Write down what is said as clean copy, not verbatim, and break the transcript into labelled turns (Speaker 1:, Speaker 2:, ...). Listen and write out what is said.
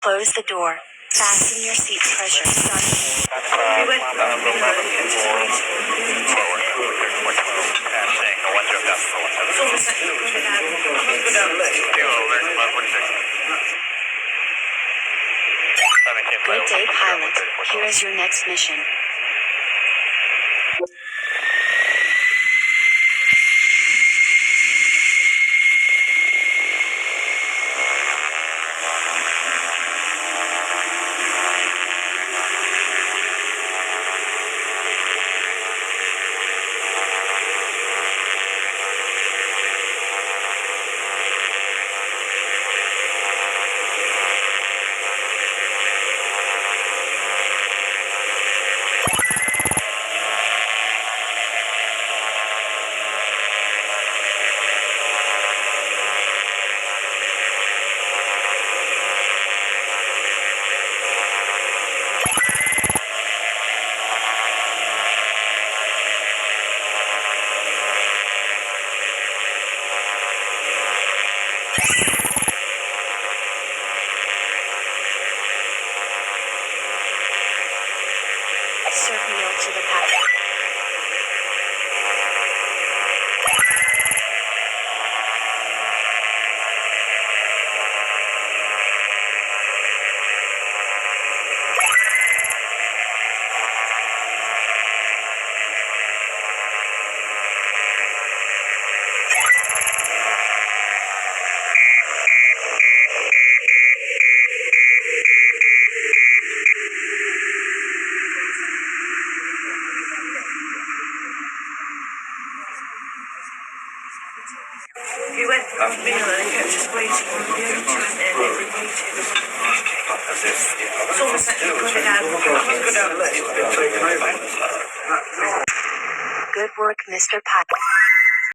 Speaker 1: Close the door. Fasten your seat pressure. Good day, pilot. Here is your next mission. Serve meal to the passenger.
Speaker 2: He went up the mirror and kept just waiting on the internet and every meeting. It's almost like you put it out.
Speaker 1: Good work, Mr. Pilot.